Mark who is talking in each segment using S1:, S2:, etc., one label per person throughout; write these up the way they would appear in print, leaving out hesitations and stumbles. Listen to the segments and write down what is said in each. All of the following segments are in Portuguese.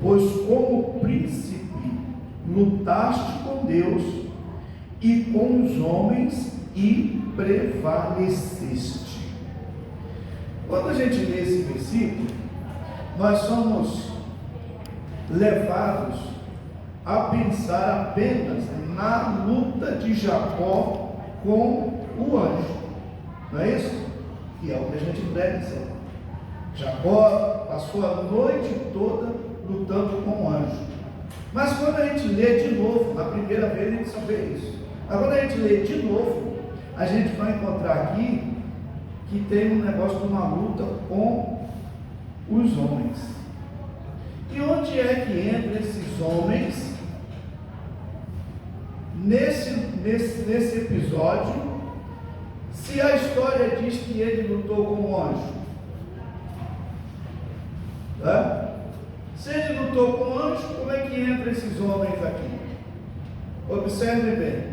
S1: pois como príncipe lutaste com Deus e com os homens e prevaleceste. Quando a gente lê esse versículo, nós somos levados a pensar apenas na luta de Jacó com o anjo, não é isso? E é o que a gente deve dizer. Jacó passou a noite toda lutando com o anjo. Mas quando a gente lê de novo, na primeira vez a gente só vê isso. Mas quando a gente lê de novo, a gente vai encontrar aqui que tem um negócio de uma luta com os homens. E onde é que entra esses homens nesse episódio, se a história diz que ele lutou com o anjo? Se ele lutou com o anjo, como é que entra esses homens aqui? Observe bem.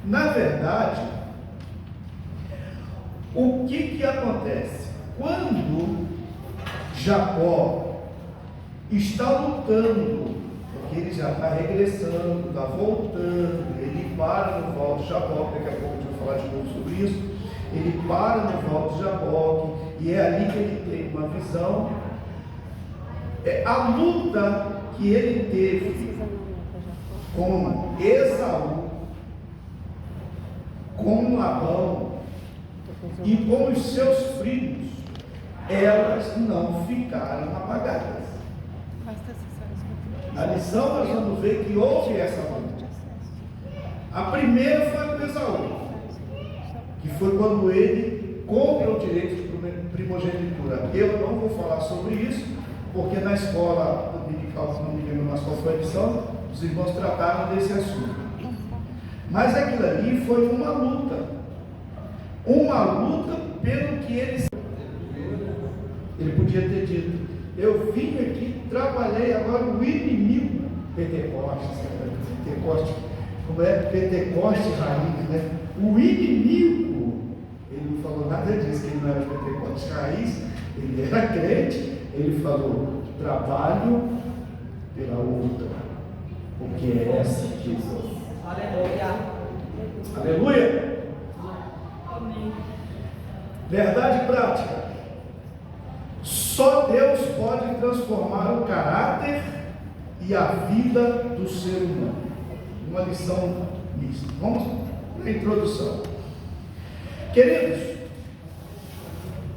S1: Na verdade, o que acontece? Quando Jacó está lutando, porque ele já está regressando, está voltando, ele para no Val de Jaboque, daqui a pouco a gente vai falar de novo sobre isso, ele para no Val de Jaboque, e é ali que ele tem uma visão. A luta que ele teve com Esaú, com Labão e com os seus primos, elas não ficaram apagadas. Na lição nós vamos ver que houve essa luta. A primeira foi com Esaú, que foi quando ele compra o direito de primogenitura. Eu não vou falar sobre isso, porque na escola dominical, se não me engano, na escola de edição, os irmãos trataram desse assunto. Mas aquilo ali foi uma luta pelo que ele podia ter dito: eu vim aqui, trabalhei, agora o inimigo, Pentecoste, como é Pentecoste raiz, né? O inimigo, ele não falou nada disso, que ele não era Pentecoste raiz, ele era crente. Ele falou: trabalho pela outra, porque é essa que existe. Aleluia. Aleluia. Amém. Verdade prática. Só Deus pode transformar o caráter e a vida do ser humano. Uma lição nisso. Vamos na introdução. Queridos,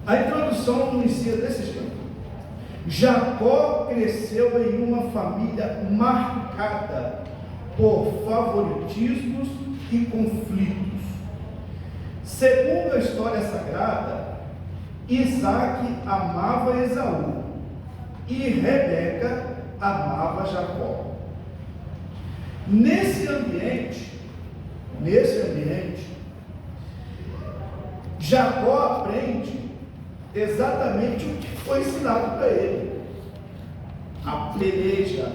S1: a introdução inicia desse jeito. Jacó cresceu em uma família marcada por favoritismos e conflitos. Segundo a história sagrada, Isaac amava Esaú e Rebeca amava Jacó. Nesse ambiente, Jacó aprende exatamente o que foi ensinado para ele: a peleja,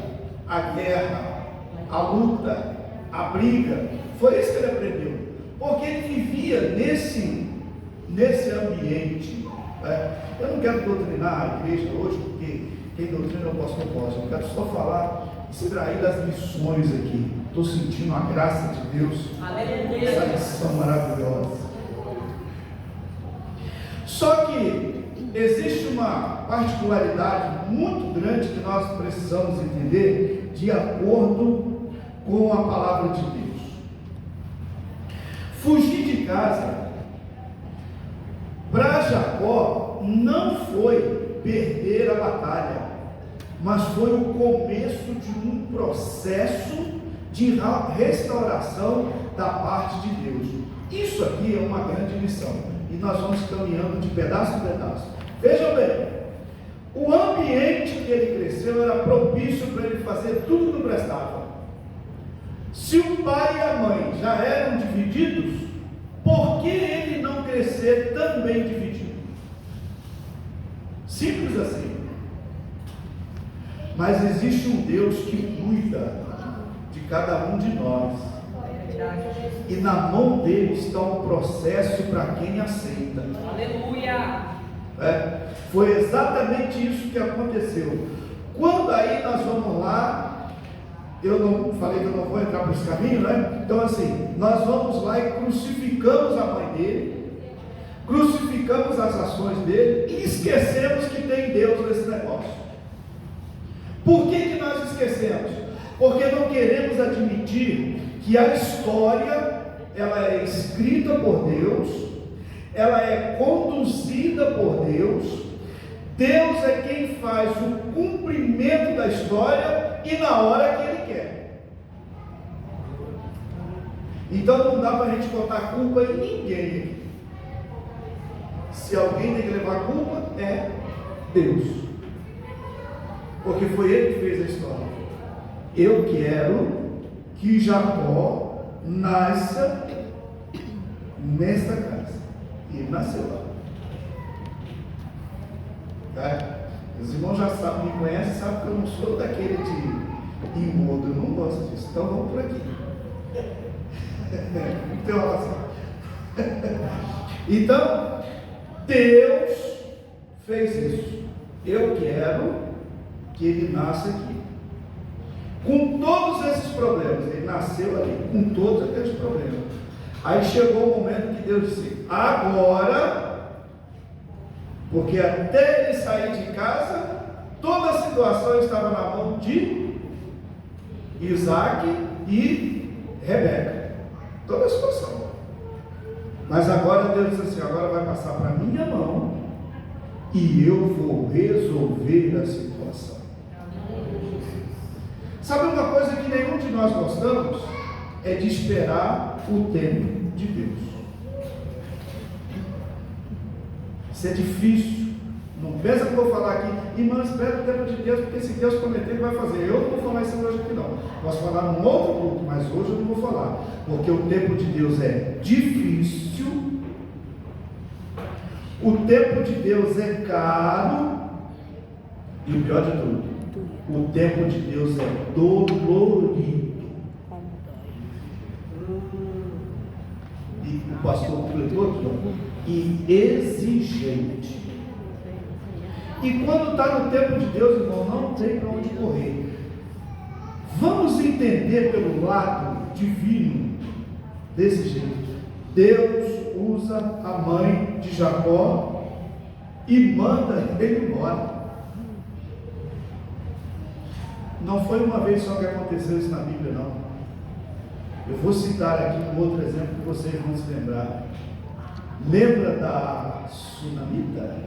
S1: a guerra, a luta, a briga. Foi isso que ele aprendeu, porque ele vivia nesse ambiente. Eu não quero doutrinar a igreja hoje, porque quem doutrina é o pastor Costa. Eu quero só falar, extrair das lições aqui. Estou sentindo a graça de Deus. Aleluia. Essa lição maravilhosa. Só que existe uma particularidade muito grande que nós precisamos entender de acordo com a palavra de Deus. Fugir de casa para Jacó não foi perder a batalha, mas foi o começo de um processo de restauração da parte de Deus. Isso aqui é uma grande lição, e nós vamos caminhando de pedaço em pedaço. Vejam bem, o ambiente que ele cresceu era propício para ele fazer tudo que prestava. Se o pai e a mãe já eram divididos, por que ele não crescer também dividido? Simples assim. Mas existe um Deus que cuida de cada um de nós, e na mão dele está um processo para quem aceita. Aleluia. Foi exatamente isso que aconteceu. Quando aí nós vamos lá, eu não falei que eu não vou entrar por esse caminho, né? Então assim, nós vamos lá e crucificamos a mãe dele, crucificamos as ações dele e esquecemos que tem Deus nesse negócio. Por que nós esquecemos? Porque não queremos admitir que a história, ela é escrita por Deus, ela é conduzida por Deus. Deus é quem faz o cumprimento da história e na hora que Ele quer. Então não dá para a gente botar culpa em ninguém. Se alguém tem que levar a culpa, é Deus, porque foi Ele que fez a história. Eu quero que Jacó nasça nesta casa, e ele nasceu lá. Tá? Os irmãos já sabem, me conhecem, sabem que eu não sou daquele de imodo, eu não gosto disso. Então vamos por aqui. Então, então, Deus fez isso. Eu quero que ele nasça aqui. Com todos esses problemas, ele nasceu ali, com todos aqueles problemas. Aí chegou o momento que Deus disse: agora, porque até ele sair de casa, toda a situação estava na mão de Isaac e Rebeca. Toda a situação. Mas agora Deus disse assim: agora vai passar para a minha mão e eu vou resolver a situação. Sabe uma coisa que nenhum de nós gostamos? É de esperar o tempo de Deus. Isso é difícil. Não pensa que eu vou falar aqui, irmã, espera o tempo de Deus, porque se Deus prometer, Ele vai fazer. Eu não vou falar isso hoje aqui não. Posso falar num outro culto, mas hoje eu não vou falar. Porque o tempo de Deus é difícil, o tempo de Deus é caro, e o pior de tudo, o tempo de Deus é dolorido. E o pastor completou aqui, e exigente. E quando está no tempo de Deus, irmão, não tem para onde correr. Vamos entender pelo lado divino desse jeito. Deus usa a mãe de Jacó e manda ele embora. Não foi uma vez só que aconteceu isso na Bíblia, não. Eu vou citar aqui um outro exemplo que vocês vão se lembrar. Lembra da Sunamita?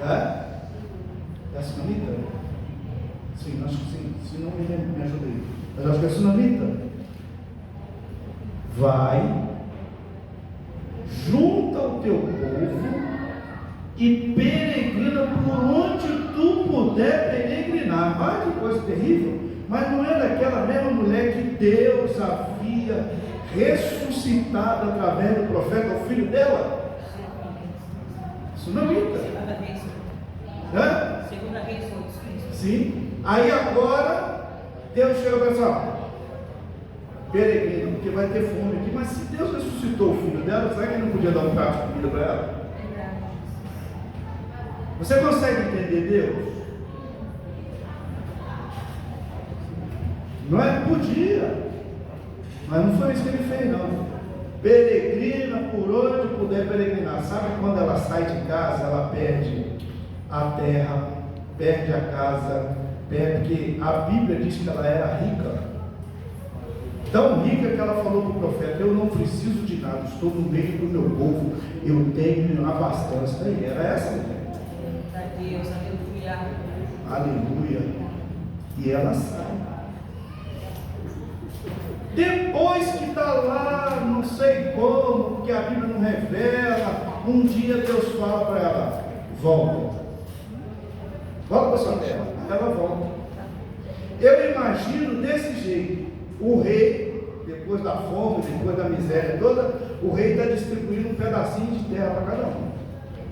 S1: É a Sunamita? Sim, acho que sim. Se não me lembro, me ajuda aí. Mas acho que é a Sunamita. Vai, junta o teu povo e peregrina por onde tu puder peregrinar. Olha que coisa terrível. Mas não é daquela mesma mulher que Deus havia ressuscitado através do profeta, o filho dela? Sunamita.
S2: Segunda Reis 8.
S1: Sim. Aí agora Deus chega para pensar: peregrino, porque vai ter fome aqui. Mas se Deus ressuscitou o filho dela, será que ele não podia dar um prato de comida para ela? Você consegue entender Deus? Não é? Podia, mas não foi isso que ele fez, não. Peregrina por onde puder peregrinar. Sabe quando ela sai de casa, ela perde a terra, perde a casa, porque a Bíblia diz que ela era rica, tão rica que ela falou para o profeta: eu não preciso de nada, estou no meio do meu povo, eu tenho abastança. E era essa mulher.
S2: Deus, aleluia.
S1: Aleluia. E ela sai. Depois que está lá, não sei como, porque a Bíblia não revela, um dia Deus fala para ela: volta. Volta para sua terra. Ela volta. Eu imagino desse jeito: o rei, depois da fome, depois da miséria toda, o rei está distribuindo um pedacinho de terra para cada um.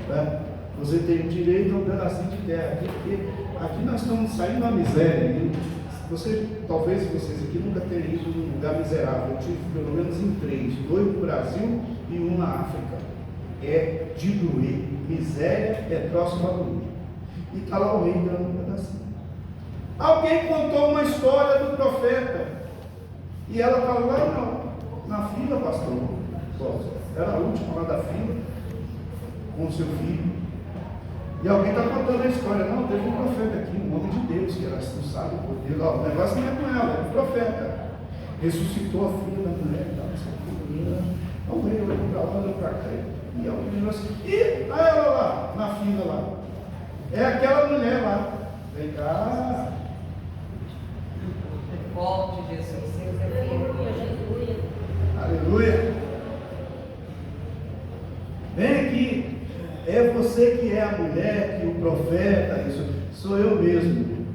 S1: Né? Você tem o direito a um pedacinho de terra aqui, porque aqui nós estamos saindo da miséria. Talvez vocês aqui nunca tenham ido num lugar miserável. Eu tive pelo menos em 3, 2 no Brasil e 1 na África. é de doer. Miséria é próxima a doer. E está lá o rei dando um pedacinho. Alguém contou uma história do profeta. E ela está lá na fila, pastor. Era a última lá da fila, com o seu filho. E alguém está contando a história. Não, teve um profeta aqui, um homem de Deus, que era expulsado por Deus. O negócio não é com ela, é o profeta. Ressuscitou a filha da mulher e tal. Então o rei olhou para lá, olhou para cá. E alguém falou assim: e a ela lá, na fila lá. É aquela mulher lá. Vem cá.
S2: Volte, Jesus.
S1: Aleluia. Vem aqui. É você que é a mulher, que o profeta, isso. Sou eu mesmo.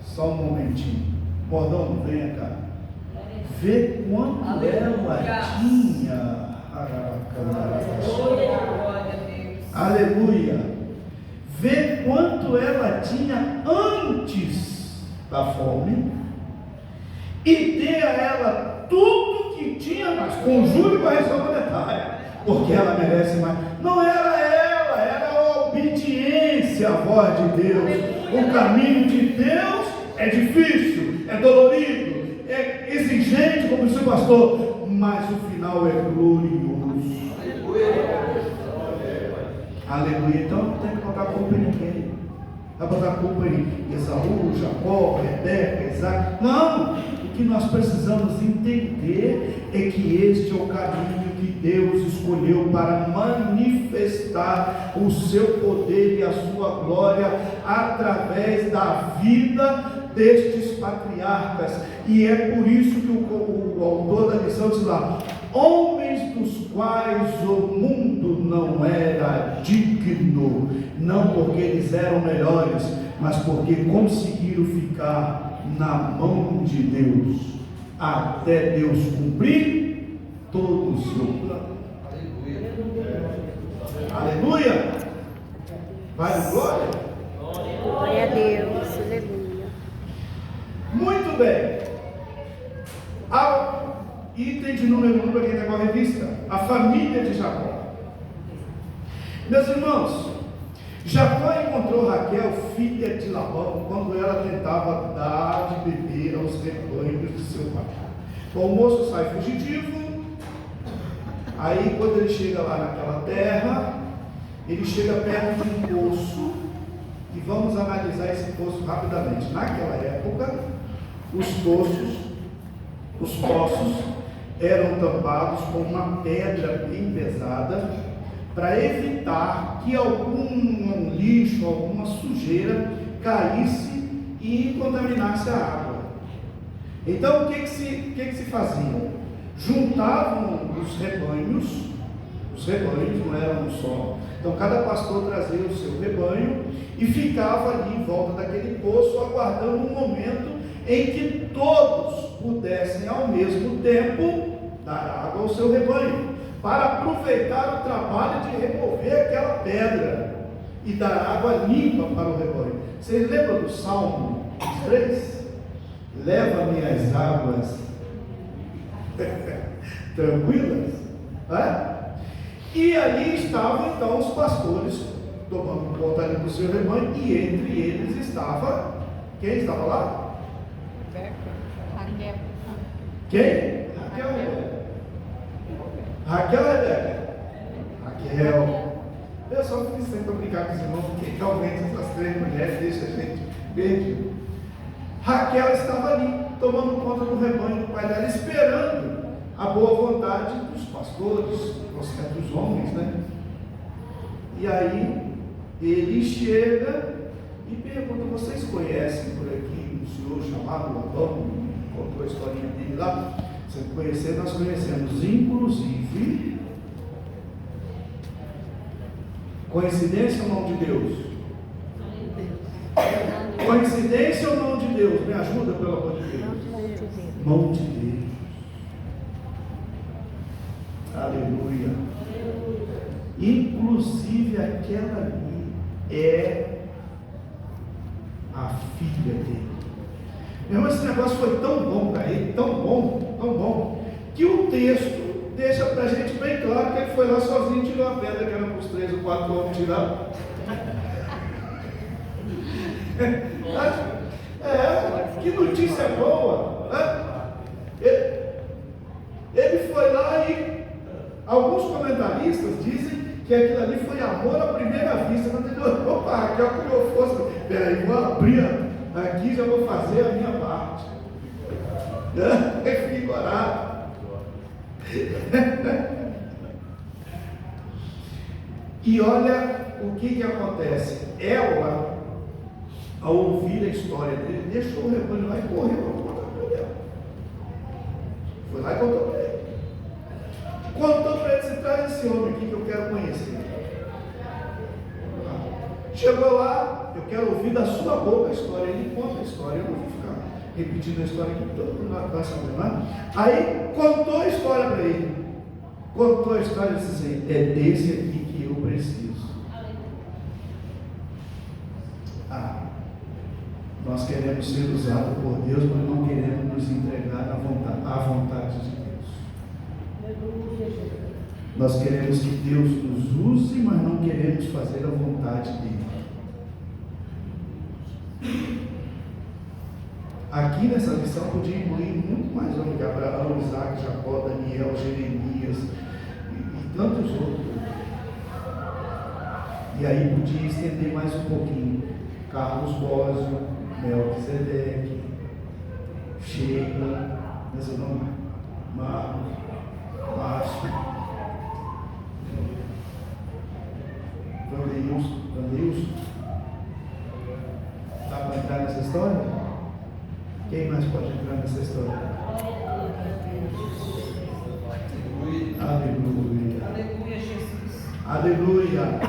S1: Só um momentinho. Bordão, venha cá. Vê quanto ela tinha. Aleluia. Vê quanto ela tinha antes da fome e dê a ela tudo que tinha mais. Conjure correção monetária, porque ela merece mais. Não era ela, era a obediência à voz de Deus. O caminho de Deus é difícil, é dolorido, é exigente, como disse o pastor, mas o final é glorioso. Aleluia. Então não tem que botar culpa em ninguém. Vai botar culpa em Esaú, Jacó, Rebeca, Isaac. Não! O que nós precisamos entender é que este é o caminho que Deus escolheu para manifestar o seu poder e a sua glória através da vida destes patriarcas. E é por isso que o autor da lição diz lá: homens dos quais o mundo não era digno, não porque eles eram melhores, mas porque conseguiram ficar na mão de Deus, até Deus cumprir todo o seu plano. Aleluia! Vai em glória?
S3: Glória a Deus, aleluia.
S1: Muito bem. Item de número 1 para quem está com a revista: a família de Jacó. Meus irmãos, Jacó encontrou Raquel, filha de Labão, quando ela tentava dar de beber aos rebanhos de seu pai. Bom, o moço sai fugitivo. Aí quando ele chega lá naquela terra, ele chega perto de um poço. E vamos analisar esse poço rapidamente. Naquela época, os poços eram tampados com uma pedra bem pesada, para evitar que algum lixo, alguma sujeira caísse e contaminasse a água. Então o que se fazia? Juntavam os rebanhos não eram um só. Então cada pastor trazia o seu rebanho e ficava ali em volta daquele poço, aguardando um momento em que todos pudessem ao mesmo tempo dar água ao seu rebanho, para aproveitar o trabalho de remover aquela pedra e dar água limpa para o rebanho. Vocês lembram do Salmo 3? Leva-me as águas tranquilas. E ali estavam então os pastores tomando conta ali do seu rebanho, e entre eles estava, quem estava lá?
S3: Raquel.
S1: Quem? Raquel ou Rebeca? Raquel. Eu só fiz sempre para brincar com os irmãos, porque realmente essas três mulheres deixam a gente perdido. Raquel estava ali, tomando conta do rebanho do pai dela, esperando a boa vontade dos pastores, dos homens, né? E aí, ele chega e pergunta: vocês conhecem por aqui um senhor chamado Labão? Contou a historinha dele lá. Você conhecer, nós conhecemos. Inclusive, coincidência ou não de Deus? Coincidência ou não de Deus? Me ajuda, pelo amor de Deus. Mão de Deus. Aleluia. Inclusive aquela ali é a filha dele. Meu irmão, esse negócio foi tão bom para ele, tão bom, que o texto deixa para a gente bem claro que ele foi lá sozinho e tirou a pedra que era para os 3 ou 4 homens tirar. Que notícia boa, né? Ele foi lá e alguns comentaristas dizem que aquilo ali foi amor à primeira vista. Quando ele olhou para Raquel, criou força. Peraí, vou abrir aqui, já vou fazer a minha parte. É figurado. E olha o que acontece. Ela, ao ouvir a história dele, deixou o rebanho lá e correu para contar para ele. Foi lá e contou para ele. Contou para ele: se traz esse homem aqui que eu quero conhecer. Chegou lá: eu quero ouvir da sua boca a história. Ele conta a história, eu não vou ficar repetindo a história que todo mundo está sabendo, né? Aí contou a história para ele. Contou a história e disse assim: é desse aqui que eu preciso. Nós queremos ser usados por Deus, mas não queremos nos entregar à vontade de Deus. Nós queremos que Deus nos use, mas não queremos fazer a vontade dele. Aqui nessa lição podia incluir muito mais homens: Abraão, Isaac, Jacó, Daniel, Jeremias e tantos outros. E aí podia estender mais um pouquinho: Carlos Bósio, Melquisedeque, Sheila, esse nome? Marcos, Márcio, Vandeilson. Dá para entrar nessa história? Quem mais pode entrar nessa história? Aleluia.
S2: Aleluia, Jesus.
S1: Aleluia.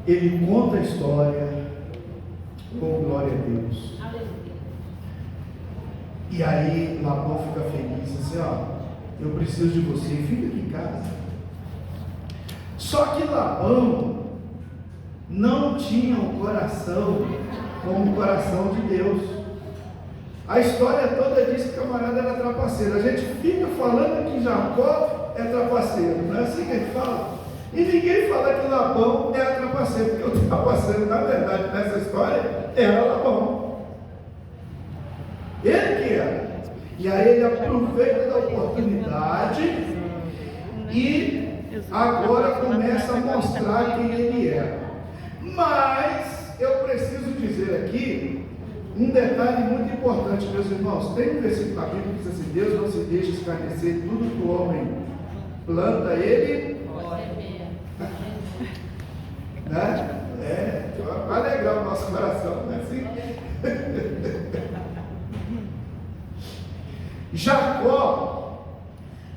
S1: Ele conta a história com glória a Deus. E aí Labão fica feliz, assim: eu preciso de você, fica aqui em casa. Só que Labão não tinha um coração como o coração de Deus. A história toda diz que o camarada era trapaceiro. A gente fica falando que Jacó é trapaceiro, não é assim que a gente fala? E ninguém fala que Labão era trapaceiro, porque o trapaceiro, na verdade, nessa história, era Labão. Ele que era. E aí ele aproveita da oportunidade e agora começa a mostrar quem ele era. Mas eu preciso dizer aqui um detalhe muito importante, meus irmãos. Tem um versículo da Bíblia que diz assim: Deus não se deixa escarnecer, tudo que o homem planta, ele né? Vai alegrar o nosso coração, não é assim? Jacó,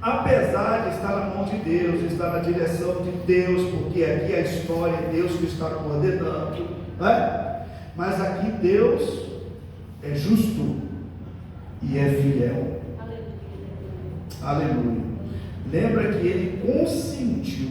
S1: apesar de estar na mão de Deus, de estar na direção de Deus, porque aqui a história é Deus que está coordenando, né? Mas aqui Deus é justo e é fiel. Aleluia. Lembra que ele consentiu.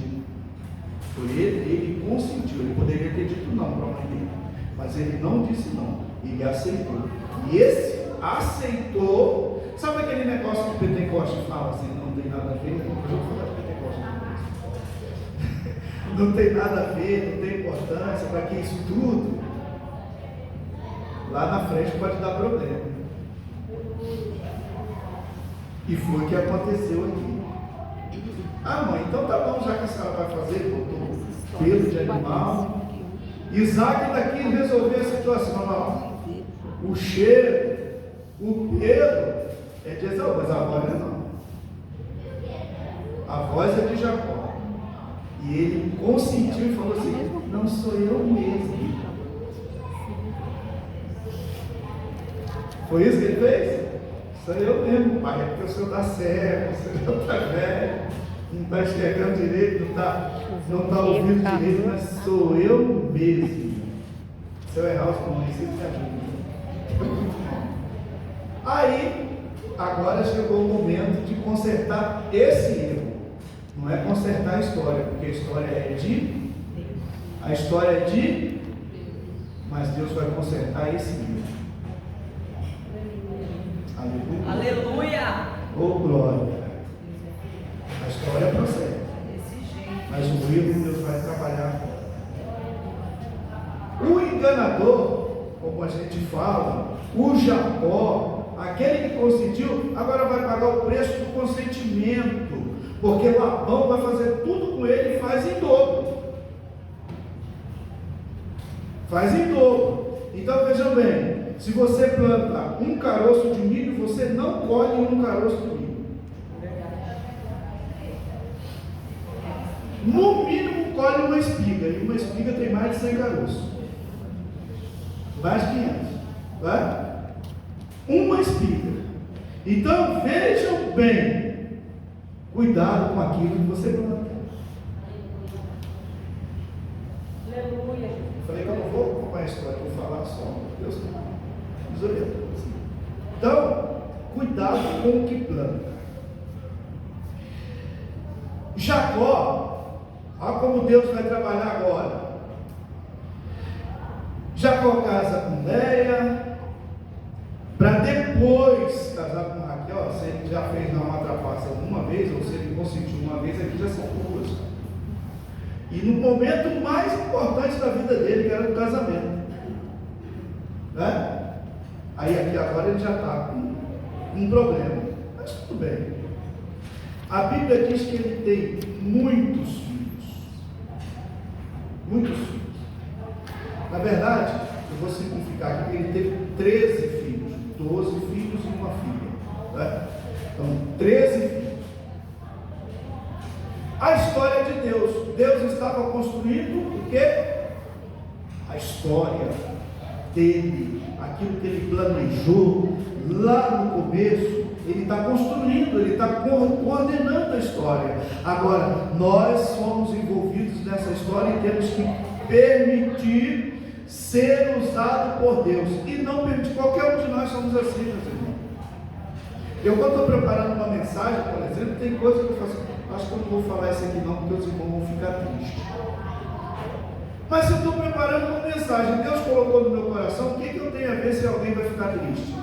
S1: Foi ele consentiu. Ele poderia ter dito não para a mãe dele, mas ele não disse não, ele aceitou. E esse aceitou. Sabe aquele negócio que o Pentecoste fala assim: não tem nada a ver? Eu vou falar de Pentecoste depois. Não tem nada a ver, não tem importância, para que isso tudo lá na frente pode dar problema. E foi o que aconteceu aqui. Mãe, então tá bom, já que a senhora vai fazer, botou pelo de animal. Isaac daqui resolveu a situação. O cheiro, o pelo é de Esaú, mas a voz não. A voz é de Jacó. E ele consentiu e falou assim: não sou eu mesmo. Foi isso que ele fez? Sou eu mesmo, pai. É porque o senhor está cego, o senhor está velho, não está enxergando direito, não está ouvindo direito, mas sou eu mesmo. Se eu errar os conhecidos, me ajuda. Aí, agora chegou o momento de consertar esse erro. Não é consertar a história, porque a história é de. A história é de. Mas Deus vai consertar esse erro. Aleluia.
S2: Aleluia.
S1: Oh, glória. história prossegue. Mas o erro Deus vai trabalhar. O enganador, como a gente fala, o Jacó, aquele que consentiu, agora vai pagar o preço do consentimento, porque Labão vai fazer tudo com ele e faz em dobro. Faz em dobro. Então vejam bem, se você planta um caroço de milho, você não colhe um caroço de milho. No mínimo colhe uma espiga, e uma espiga tem mais de 100 caroços. Mais de 500. Vai? Uma espiga. Então vejam bem, cuidado com aquilo que você planta.
S2: Aleluia.
S1: Eu falei que eu não vou acompanhar a história, eu vou falar só. Deus nos orienta. Então, cuidado com o que planta. Jacó, olha como Deus vai trabalhar agora. Jacó casa com Léia, para depois casar com Raquel. Se ele já fez uma trapaça uma vez, ou se ele consentiu uma vez, aqui já são duas. E no momento mais importante da vida dele, que era o casamento, né? Aí aqui agora ele já está com um problema, mas tudo bem. A Bíblia diz que ele tem muitos filhos. Muitos filhos. Na verdade, eu vou simplificar aqui, ele teve 13 filhos, 12 filhos e uma filha, né? Então, 13 filhos. A história de Deus. Deus estava construindo o quê? A história dele, aquilo que ele planejou lá no começo. Ele está construindo, ele está coordenando a história. Agora, nós somos envolvidos nessa história e temos que permitir ser usado por Deus. E não permitir, qualquer um de nós somos assim, meus irmãos. Eu, quando estou preparando uma mensagem, por exemplo, tem coisa que eu faço, acho que eu não vou falar isso aqui não, porque os irmãos vão ficar tristes. Mas se eu estou preparando uma mensagem, Deus colocou no meu coração, o que eu tenho a ver se alguém vai ficar triste?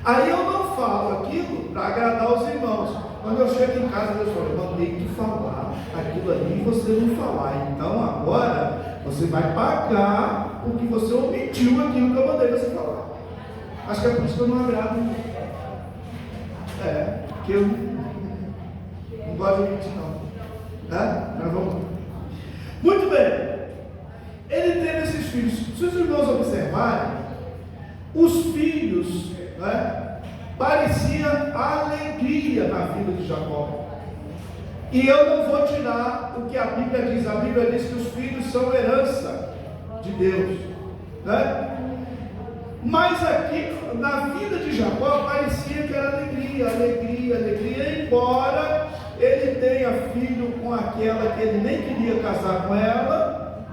S1: Aí eu não falo aquilo para agradar os irmãos. Quando eu chego em casa, Deus fala, eu tenho que falar aquilo ali e você não falar. Então agora você vai pagar porque você omitiu aquilo que eu mandei você falar. Acho que é por isso que eu não agrado. Porque eu não gosto de omitir não. Mas vamos lá. Muito bem. Ele teve esses filhos. Se os irmãos observarem, os filhos, parecia alegria na vida de Jacó. E eu não vou tirar o que a Bíblia diz. A Bíblia diz que os filhos são herança de Deus, mas aqui na vida de Jacó parecia que era alegria, embora ele tenha filho com aquela que ele nem queria casar com ela,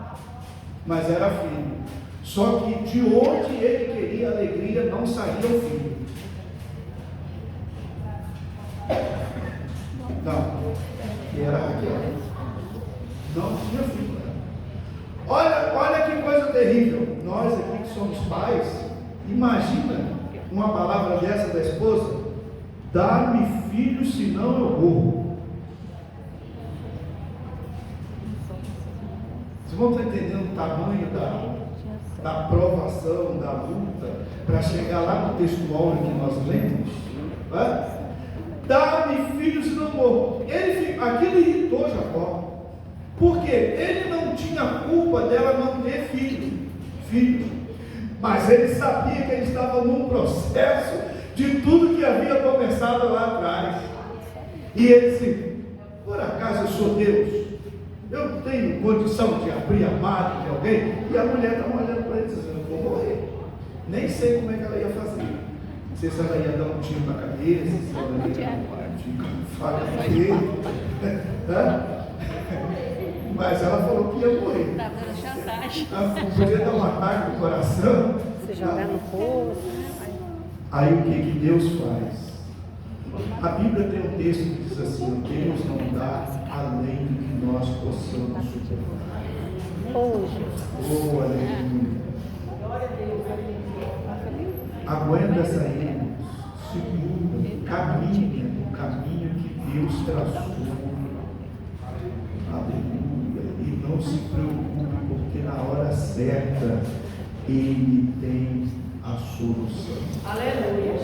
S1: mas era filho. Só que de onde ele queria alegria não saía o filho. Não, era Raquel. Não tinha filho. Olha que coisa terrível. Nós aqui que somos pais, imagina uma palavra dessa da esposa: dá-me filho, senão eu morro. Vocês vão estar entendendo o tamanho da provação, da luta, para chegar lá no textual que nós lemos? Dá-me filho, senão eu morro. Aquilo irritou Jacó, porque ele não tinha culpa dela não ter filho, mas ele sabia que ele estava num processo de tudo que havia começado lá atrás. E ele disse: por acaso eu sou Deus? Eu tenho condição de abrir a madre de alguém? E a mulher estava olhando para ele dizendo: eu vou morrer. Nem sei como é que ela ia fazer. Não sei se ela ia dar um tiro na cabeça, se ela ia dar um tiro com faca no peito. Mas ela falou que ia morrer.
S3: Estava dando chantagem.
S1: Ela podia dar um ataque no coração.
S3: Se jogar no poço.
S1: Aí o que Deus faz? A Bíblia tem um texto que diz assim: Deus não dá além do que nós possamos suportar. Oh, aleluia. Aguenta essa aí, segura. caminha o caminho que Deus traçou. Aleluia. E não se preocupe, porque na hora certa Ele tem a solução.
S2: Aleluia.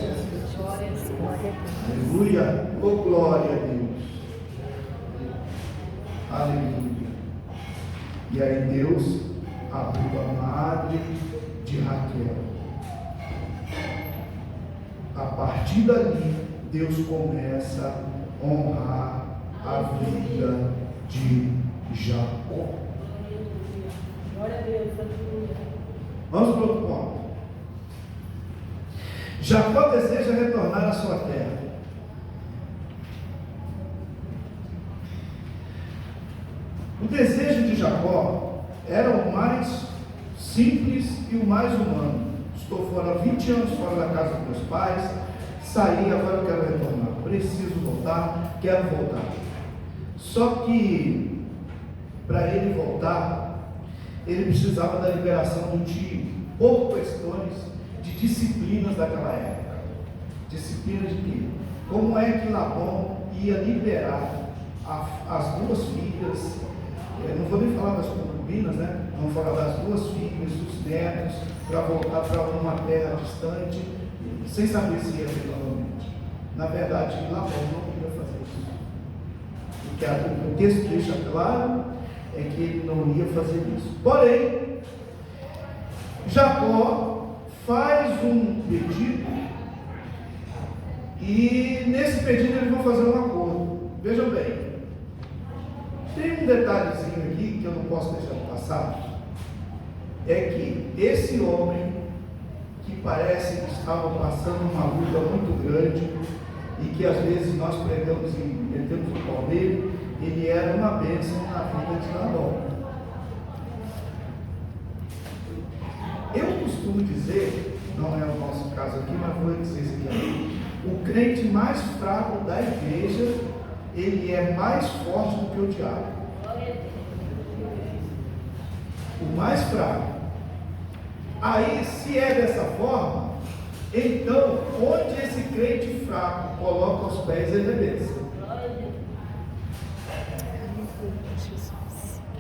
S1: Aleluia. Oh, glória a Deus. Aleluia. E aí Deus abriu a madre de Raquel. A partir dali, Deus começa a honrar a vida de Jacó.
S2: Glória a Deus.
S1: Vamos para outro ponto. Jacó deseja retornar à sua terra. O desejo de Jacó era o mais simples e o mais humano. Estou fora 20 anos fora da casa dos meus pais, saí, agora eu quero retornar. Preciso voltar, quero voltar. Só que, para ele voltar, ele precisava da liberação de por questões de disciplinas daquela época. Disciplina de quê? Como é que Labão ia liberar as duas filhas? Eu não vou nem falar das concubinas, né? Vamos falar das duas filhas, dos netos, para voltar para uma terra distante, sem saber se ia vir novamente. Na verdade, Labão não queria fazer isso. Porque o texto deixa claro é que ele não ia fazer isso. Porém, Jacó faz um pedido e nesse pedido eles vão fazer um acordo. Vejam bem, tem um detalhezinho aqui que eu não posso deixar de passar, é que esse homem que parece que estava passando uma luta muito grande e que às vezes nós pregamos e metemos o pau nele, ele era uma bênção na vida de Labão. Eu costumo dizer, não é o nosso caso aqui, mas vou dizer isso aqui, o crente mais fraco da igreja, ele é mais forte do que o diabo. O mais fraco. Aí, se é dessa forma, então, onde esse crente fraco coloca os pés, ele é bênção.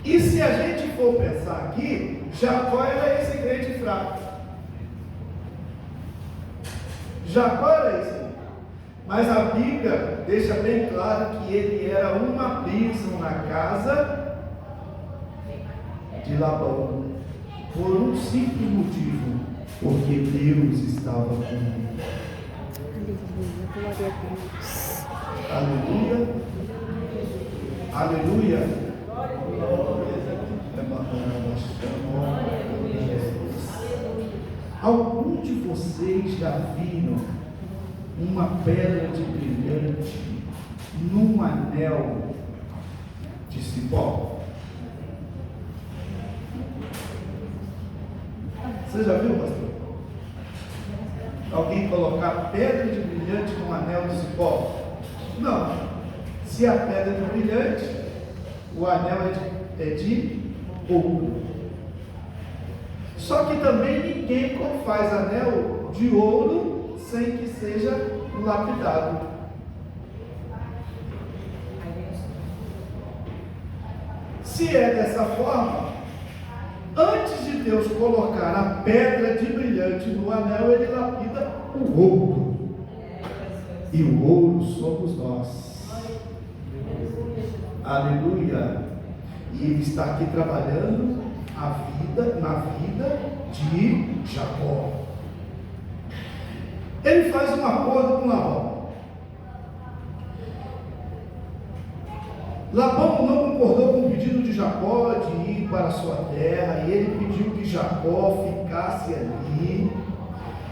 S1: E se a gente for pensar aqui, Jacó era esse crente fraco. Jacó era esse. Mas a Bíblia deixa bem claro que ele era uma bênção na casa de Labão. Por um simples motivo, porque Deus estava com ele. Aleluia, glória a Deus. Aleluia. Aleluia. Algum de vocês já viram uma pedra de brilhante num anel de cipó? Você já viu, pastor? Alguém colocar pedra de brilhante num anel de cipó? Não. Se a pedra é brilhante, o anel é de ouro. Só que também ninguém faz anel de ouro sem que seja lapidado. Se é dessa forma, antes de Deus colocar a pedra de brilhante no anel, ele lapida o ouro. E o ouro somos nós. Aleluia. E ele está aqui trabalhando na vida de Jacó. Ele faz um acordo com Labão. Labão não concordou com o pedido de Jacó de ir para a sua terra, e ele pediu que Jacó ficasse ali,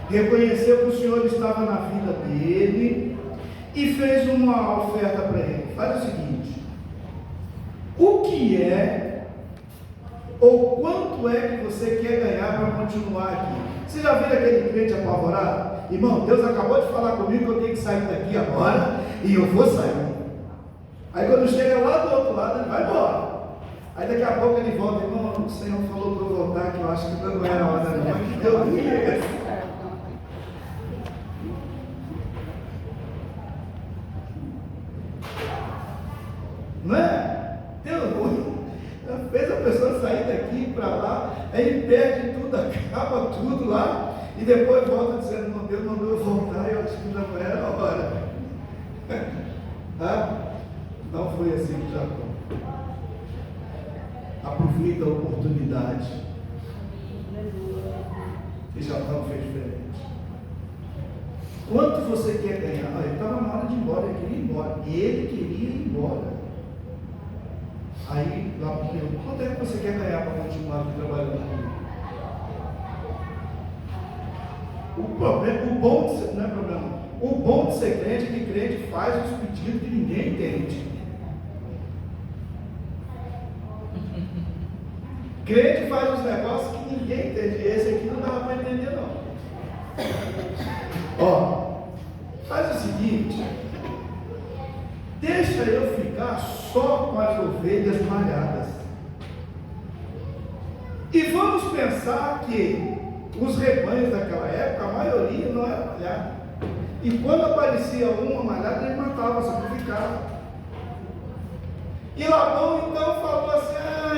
S1: reconheceu que o Senhor estava na vida dele e fez uma oferta para ele. Faz o seguinte: o que é ou quanto é que você quer ganhar para continuar aqui? Você já viu aquele crente apavorado? Irmão, Deus acabou de falar comigo que eu tenho que sair daqui agora e eu vou sair. Aí quando chega lá do outro lado, ele vai embora. Aí daqui a pouco ele volta: irmão, o Senhor falou para eu voltar, que eu acho que não era a hora não, mas que Deus me. Deu ruim. Fez a pessoa sair daqui para lá, aí perde tudo, acaba tudo lá, e depois volta dizendo, não, Deus mandou eu voltar, e eu acho que não era a hora. Não foi assim que Jacó. Aproveita a oportunidade. E Jacó fez diferente. Quanto você quer ganhar? Ele estava na hora de ir embora, ele queria ir embora. Ele queria ir embora. Aí, lá para o quanto é que você quer ganhar para continuar aqui trabalhando comigo? O problema, o bom de ser, não é problema. O bom de ser crente é que crente faz os pedidos que ninguém entende. Crente faz os negócios que ninguém entende. Esse aqui não dava para entender, não. Ó, faz o seguinte. Deixa eu ficar só com as ovelhas malhadas. E vamos pensar que os rebanhos daquela época, a maioria não era malhada. E quando aparecia uma malhada, ele matava, sacrificava. E Labão então falou assim: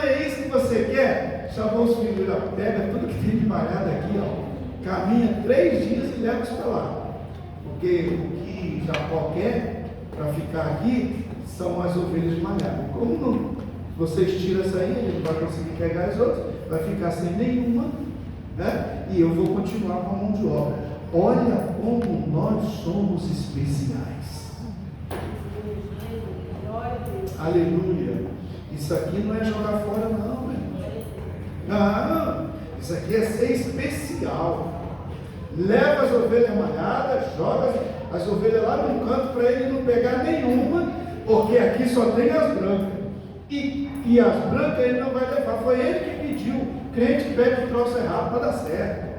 S1: é isso que você quer? Chamou os filhos, pega tudo que tem de malhada aqui, ó, caminha 3 dias e leva isso para lá. Porque o que Jacó quer para ficar aqui são as ovelhas malhadas. Como não? Vocês tiram essa aí, ele não vai conseguir pegar as outras, vai ficar sem nenhuma, né? E eu vou continuar com a mão de obra. Olha como nós somos especiais. Aleluia. Isso aqui não é jogar fora, não, né? Não, isso aqui é ser especial. Leva as ovelhas malhadas, joga as ovelhas lá no canto para ele não pegar nenhuma, porque aqui só tem as brancas. E as brancas ele não vai levar. Foi ele que pediu. Crente pede o troço errado para dar certo.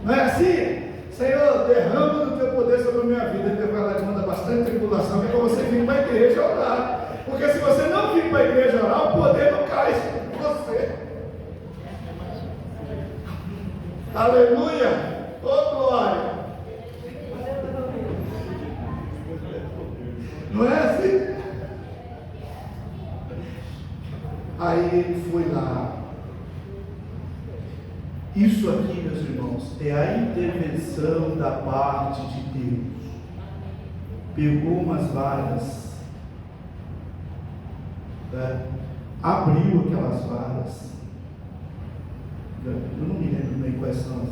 S1: Não é assim? Senhor, derrama do teu poder sobre a minha vida. Ele vai lá e manda bastante tribulação, que é para você vir para a igreja orar. Porque se você não vir para a igreja orar, o poder não cai sobre você. Aleluia! Oh, glória! Não é assim? Aí ele foi lá. Isso aqui, meus irmãos, é a intervenção da parte de Deus. Pegou umas varas, né? Abriu aquelas varas. Eu não me lembro bem quais são,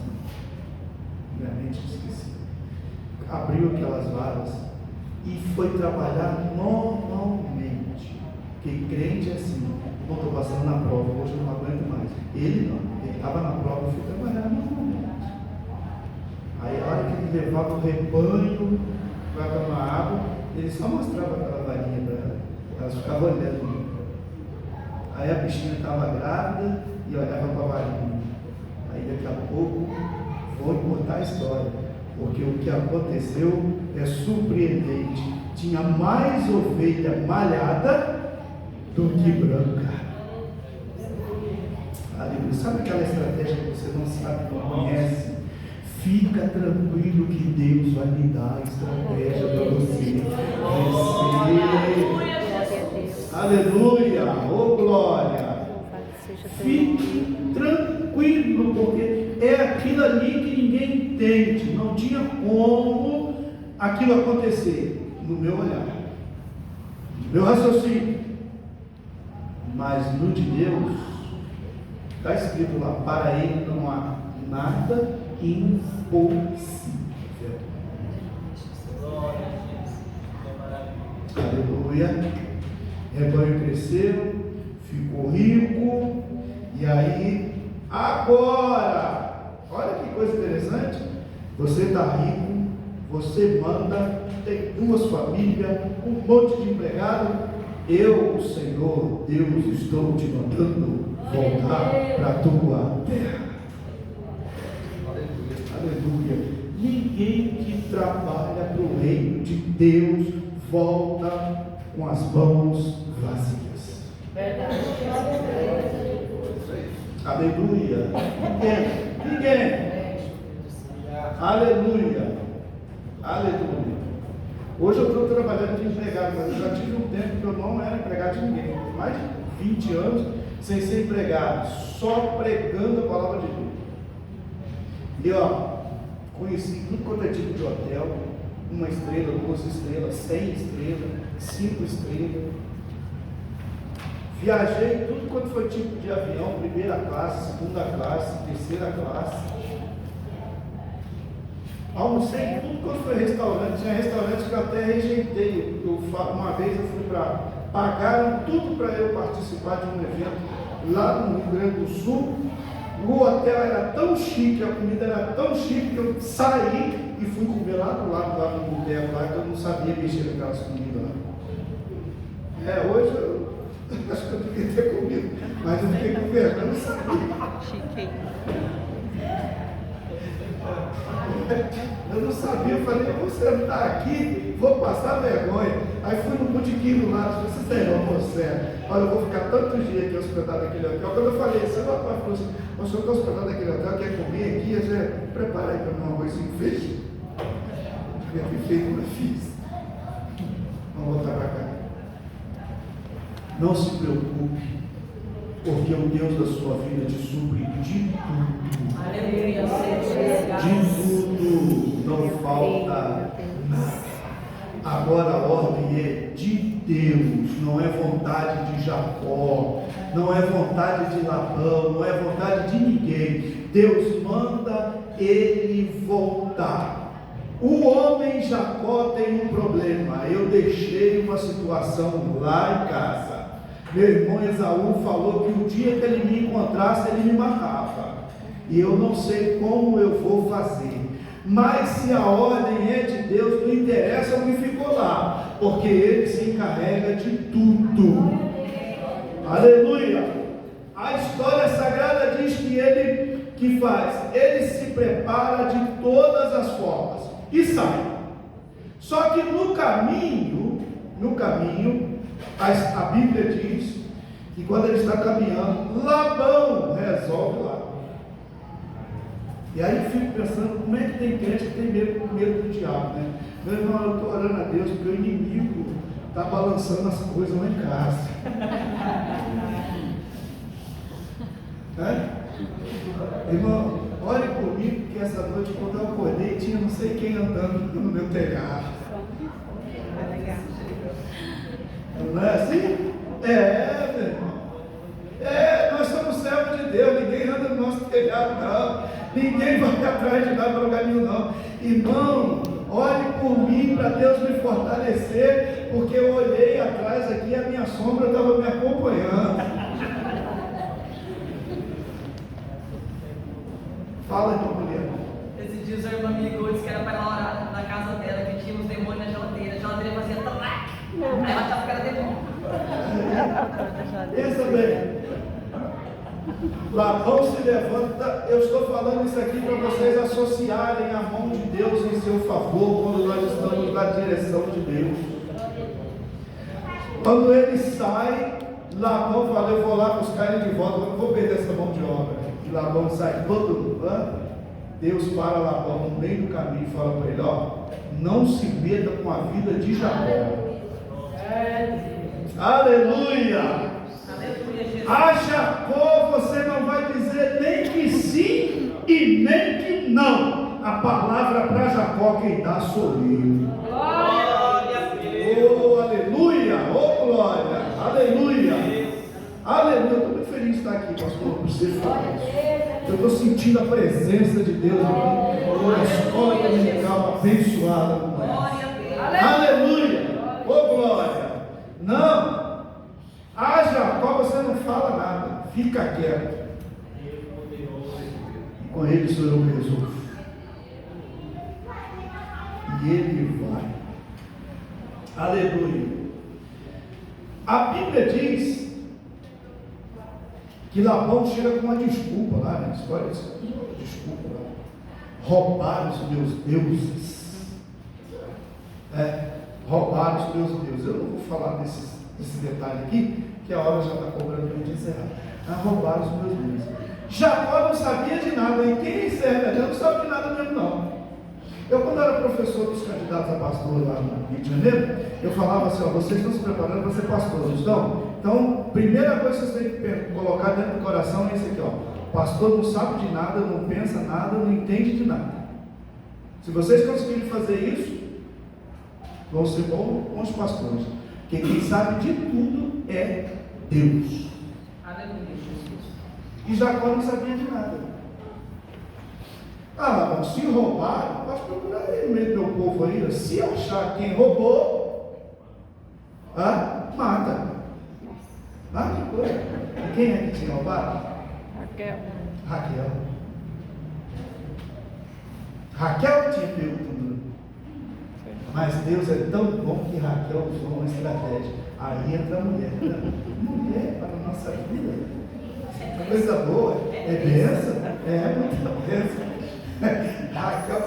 S1: minha mente esqueci. Abriu aquelas varas e foi trabalhar normalmente. Porque crente é assim: não estou passando na prova, hoje eu não aguento mais. Ele não. Estava na prova e foi trabalhar normalmente. Aí a hora que ele levava o rebanho para tomar água, ele só mostrava aquela varinha para ela. Elas ficavam olhando. Aí a bichinha estava grávida e olhava para a varinha. Aí daqui a pouco vou contar a história, porque o que aconteceu é surpreendente. Tinha mais ovelha malhada do que branca. Aleluia. Sabe aquela estratégia que você não sabe, não conhece? Fica tranquilo que Deus vai me dar a estratégia para você. Aleluia. Oh, glória. Fique tranquilo, porque é aquilo ali que ninguém entende. Não tinha como aquilo acontecer no meu olhar, no meu raciocínio. Mas no de Deus, está escrito lá: para ele não há nada impossível. Aleluia. Rebanho cresceu, ficou rico, e aí, agora, olha que coisa interessante. Você está rico, você manda, tem 2 famílias, um monte de empregado. Eu, o Senhor, Deus, estou te mandando voltar para a tua terra. Aleluia. Ninguém que trabalha para o reino de Deus volta com as mãos vazias.
S2: Verdade.
S1: Aleluia. Ninguém. Aleluia. Aleluia. Hoje eu estou trabalhando de empregado, mas eu já tive um tempo que eu não era empregado de ninguém. Mais de 20 anos sem ser empregado, só pregando a palavra de Deus. E conheci tudo quanto é tipo de hotel, 1 estrela, 2 estrelas, 100 estrelas, 5 estrelas. Viajei tudo quanto foi tipo de avião, primeira classe, segunda classe, terceira classe. Almocei tudo quanto foi restaurante. Tinha restaurantes que eu até rejeitei. Uma vez eu fui para... Pagaram tudo para eu participar de um evento lá no Rio Grande do Sul. O hotel era tão chique, a comida era tão chique que eu saí e fui comer lá do lado do boteco lá, que eu não sabia mexer naquelas comidas lá. Hoje eu acho que eu devia ter comido, mas eu fiquei com vergonha, eu não sabia.
S3: Chique.
S1: Eu não sabia, eu falei, eu vou sentar aqui, vou passar vergonha. Aí fui no botequim do lado, disse, você não, você, olha, eu vou ficar tantos dias aqui hospedado naquele hotel. Quando eu falei isso, o rapaz falou assim, o senhor está hospedado naquele hotel, quer comer aqui? Eu disse, prepara aí para mim um arrozinho feito. Devia ter feito, mas fiz. Vamos voltar para cá. Não se preocupe, porque o Deus da sua vida te supre de tudo.
S2: Aleluia.
S1: De tudo, não falta nada. Agora a ordem é de Deus, não é vontade de Jacó, não é vontade de Labão, não é vontade de ninguém. Deus manda ele voltar. O homem Jacó tem um problema. Eu deixei uma situação lá em casa. Meu irmão Esaú falou que o dia que ele me encontrasse, ele me matava. E eu não sei como eu vou fazer. Mas se a ordem é de Deus, não interessa o que ficou lá, porque Ele se encarrega de tudo. Aleluia! A história sagrada diz que Ele que faz, Ele se prepara de todas as formas e sai. Só que no caminho, a Bíblia diz que quando ele está caminhando, Labão resolve lá. E aí eu fico pensando, como é que tem crente que tem medo do diabo, né? Meu irmão, eu estou orando a Deus porque o inimigo está balançando as coisas lá em casa. Irmão, olhe por mim, porque essa noite, quando eu acordei, tinha não sei quem andando no meu telhado. Não é assim? Meu irmão. Nós somos servos de Deus, ninguém anda no nosso telhado, não. Ninguém vai atrás de nada para lugar nenhum, não. Irmão, olhe por mim para Deus me fortalecer, porque eu olhei atrás aqui e a minha sombra estava me acompanhando. Fala, irmão, mulher.
S4: Esses dias a irmã me ligou e disse que era para ela orar na casa dela, que tinha uns demônios na geladeira. A geladeira fazia talac. Aí ela achava que era demônio.
S1: Pensa bem. Labão se levanta. Eu estou falando isso aqui para vocês associarem a mão de Deus em seu favor quando nós estamos na direção de Deus. Quando ele sai, Labão fala, eu vou lá buscar ele de volta, eu não vou perder essa mão de obra. E Labão sai todo mundo. Deus para Labão no meio do caminho e fala para ele, não se meta com a vida de Jacó. Aleluia! A Jacó você não vai dizer nem que sim e nem que não. A palavra para Jacó quem dá sou eu.
S4: Glória a Deus!
S1: Oh, aleluia! Oh, glória! Aleluia! Aleluia! Eu estou muito feliz de estar aqui, pastor. Você fala isso. Eu estou sentindo a presença de Deus aqui. Uma escola dominical abençoada. Aleluia! Oh, glória! Não! A Jacó você não fala nada, fica quieto. E com ele sou eu que resolvo. E ele vai. Aleluia. A Bíblia diz que Labão chega com uma desculpa lá, né? História, desculpa lá. Roubaram os meus deuses. Roubaram os meus deuses. Eu não vou falar desse detalhe aqui, que a hora já está cobrando para a gente encerrar. Roubaram os meus deuses. Jacó não sabia de nada, e quem serve a Deus não sabe de nada mesmo, não. Eu, quando era professor dos candidatos a pastor lá no Rio de Janeiro, eu falava assim, ó, vocês estão se preparando para ser pastores, estão? Então, primeira coisa que vocês têm que colocar dentro do coração é isso aqui, ó. Pastor não sabe de nada, não pensa nada, não entende de nada. Se vocês conseguirem fazer isso, vão ser bons pastores. Porque quem sabe de tudo é Deus.
S4: Aleluia, Jesus.
S1: E Jacó não sabia de nada. Ah, se roubar, pode procurar aí no meio do meu povo aí. Se achar quem roubou, mata. Ah, que coisa. E quem é que tinha roubado? Raquel. Raquel tinha pego tudo. Mas Deus é tão bom que Raquel usou uma estratégia. Aí entra a mulher. Mulher para a nossa vida. Coisa boa. É bênção. É muita bênção. Raquel,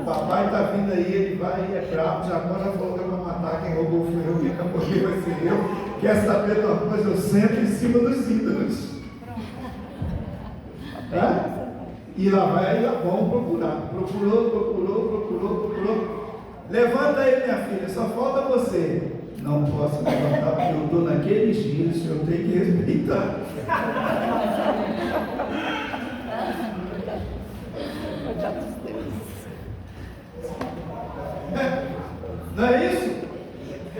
S1: o papai está vindo aí, ele vai e é bravo. Jacó já falou que eu vou matar. Quem roubou fui eu, quem acabou que vai ser eu. Quer saber de uma coisa? Eu sento em cima dos ídolos. E lá vai vamos procurar. Procurou. Levanta aí, minha filha, só falta você. Não posso levantar porque eu estou naqueles dias, eu tenho que respeitar. Não é isso?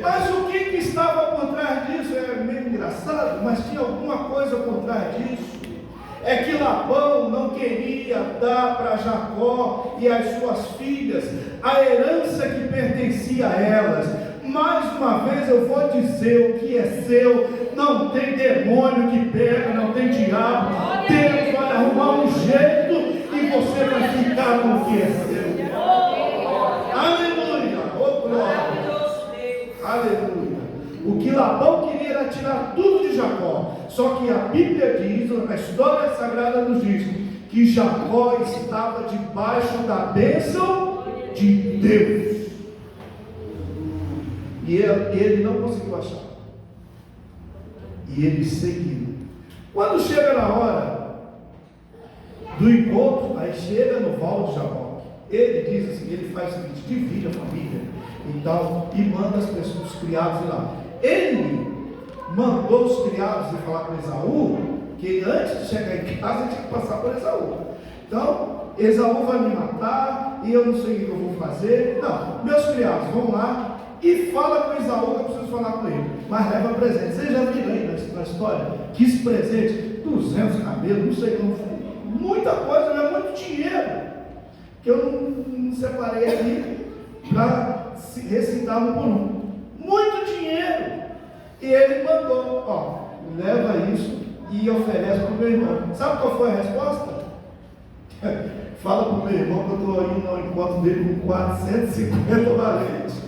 S1: Mas o que estava por trás disso? É meio engraçado, mas tinha alguma coisa por trás disso. É que Labão não queria dar para Jacó e as suas filhas a herança que pertencia a elas. Mais uma vez eu vou dizer, o que é seu, não tem demônio que pega, não tem diabo. Deus vai arrumar um jeito e você vai ficar com o que é seu. Aleluia, oh glória. Aleluia. O que Labão queria era tirar tudo de Jacó. Só que a Bíblia diz, a história sagrada nos diz, que Jacó estava debaixo da bênção de Deus. E ele não conseguiu achar. E ele seguiu. Quando chega na hora do encontro, aí chega no val de Jacó. Ele diz assim, ele faz o seguinte, divide a família e tal, e manda as pessoas, os criados ir lá. Ele mandou os criados ir falar com Esaú, que antes de chegar em casa ele tinha que passar por Esaú. Então, Esaú vai me matar e eu não sei o que eu vou fazer. Não, meus criados vão lá e fala com Esaú que eu preciso falar com ele, mas leva presente. Vocês já viram aí na história? Quis presente, 200 camelos, não sei como foi, muita coisa, não é muito dinheiro, que eu não separei aqui para recitar um por um. Muito dinheiro. E ele mandou, leva isso e oferece para o meu irmão. Sabe qual foi a resposta? Fala para o meu irmão que eu estou indo ao encontro dele com 450 valentes.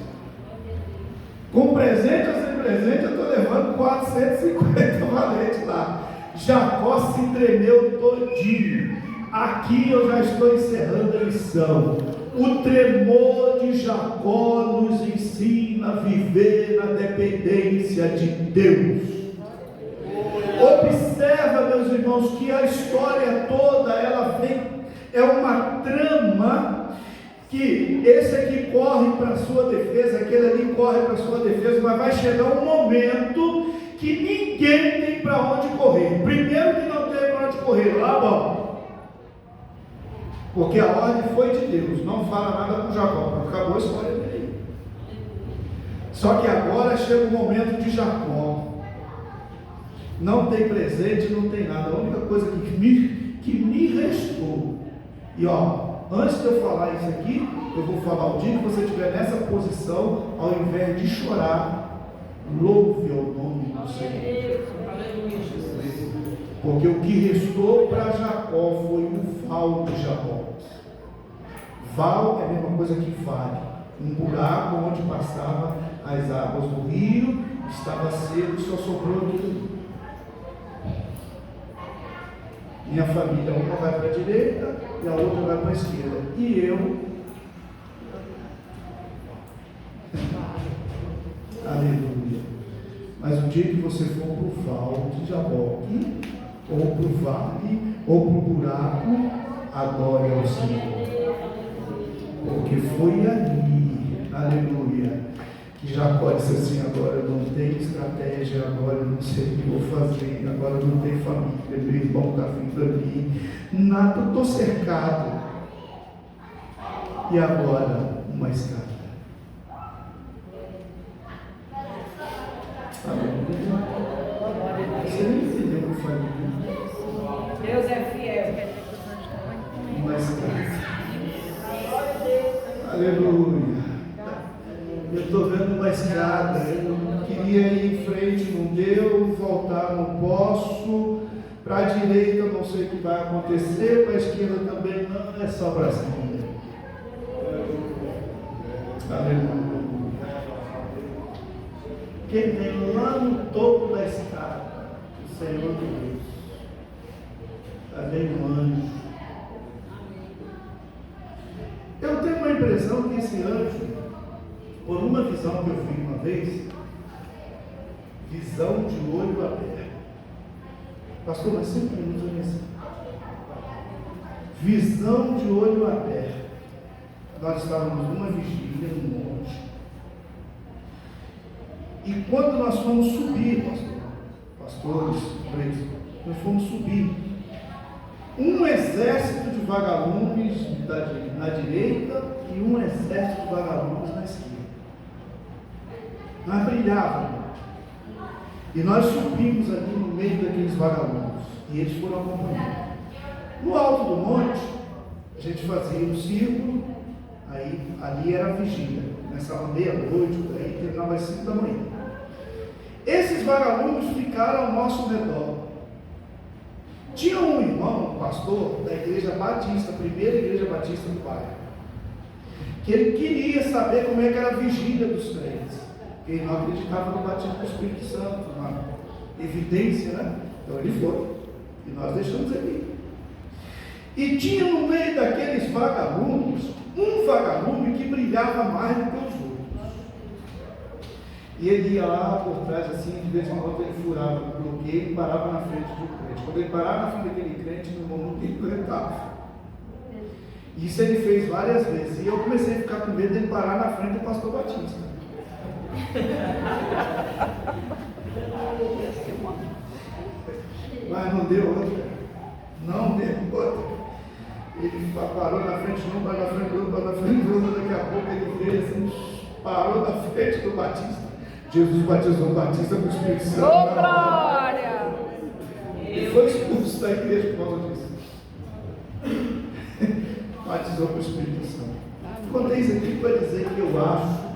S1: Com presente ou sem presente, eu estou levando 450 valentes lá. Jacó se tremeu todinho. Aqui eu já estou encerrando a lição. O tremor de Jacó nos ensina a viver na dependência de Deus. Observa, meus irmãos, que a história toda, ela é uma trama, que esse aqui corre para a sua defesa, aquele ali corre para a sua defesa, mas vai chegar um momento que ninguém tem para onde correr. Primeiro que não tem para onde correr, Labão. Porque a ordem foi de Deus, não fala nada com Jacó, acabou a história dele. Só que agora chega o momento de Jacó. Não tem presente, não tem nada. A única coisa que me restou. E antes de eu falar isso aqui, eu vou falar o dia que você estiver nessa posição, ao invés de chorar, louve ao nome do Senhor. Porque o que restou para Jacó foi o val de Jacó. Val é a mesma coisa que vale. Um buraco onde passavam as águas do rio, estava seco, só sobrou aquilo. Minha família, uma vai para a direita e a outra vai para a esquerda. E eu. Aleluia. Mas o dia que você for para o val de Jaboque, ou para o vale, ou para o buraco, adore ao Senhor. Porque foi ali, aleluia, que Jacó disse assim: agora eu não tenho estratégia, agora eu não sei o que vou fazer, agora eu não tenho família, meu irmão está vindo ali, nada, eu estou cercado. E agora, uma escada. Você não entendeu o que eu falei?
S2: Deus é fiel.
S1: Uma escada. Aleluia. Eu estou vendo uma escada. Eu queria ir em frente, não deu. Voltar, não posso. Para a direita, eu não sei o que vai acontecer. Para a esquerda também não. É só para cima. Aleluia. Quem vem lá no topo da escada, o Senhor Deus, vem um anjo. Eu tenho uma impressão que esse anjo, por uma visão que eu vi uma vez, visão de olho aberto. Pastor, mas 5 minutos eu nesse. Visão de olho aberto. Nós estávamos numa vigília no monte. E quando nós fomos subir, pastores, nós fomos subir, um exército de vagalumes na direita e um exército de vagalumes na esquerda. Nós brilhávamos. E nós subimos ali no meio daqueles vagalumes. E eles foram acompanhando. No alto do monte, a gente fazia um círculo, aí ali era a vigília. Começava meia-noite, aí terminava às 5 da manhã. Esses vagalumes ficaram ao nosso redor. Tinha um irmão, um pastor da igreja batista, primeira igreja batista do bairro, que ele queria saber como é que era a vigília dos crentes, porque ele não acreditava no batismo do Espírito Santo, uma evidência, né? Então ele foi, e nós deixamos ele ir. E tinha no meio daqueles vagalumes, um vagalume que brilhava mais do que os outros. E ele ia lá por trás, assim, de vez em quando ele furava o bloqueio e parava na frente de um crente. Quando ele parava na frente daquele crente, meu irmão não tinha que aguentava. Isso ele fez várias vezes. E eu comecei a ficar com medo dele parar na frente do pastor Batista. Mas não deu outra. Não deu outra. Ele parou na frente de um, parou na frente do outro, parou na frente do outro. Daqui a pouco ele veio assim, parou na frente do Batista. Jesus batizou o Batista com o Espírito Santo.
S3: Ô, glória!
S1: Ele foi expulso da igreja por causa disso. Batizou com o Espírito Santo. Contei isso aqui para dizer que eu acho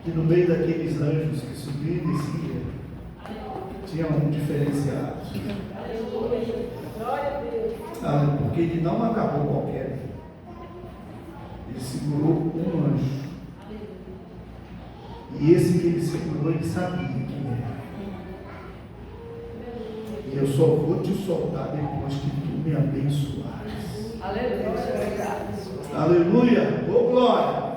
S1: que no meio daqueles anjos que subiam e desciam, tinha um diferenciado. Porque ele não acabou qualquer. Ele segurou um anjo. E esse que ele segurou, ele sabia quem era. E eu só vou te soltar depois que tu me abençoares.
S2: Aleluia.
S1: Aleluia. Ô glória.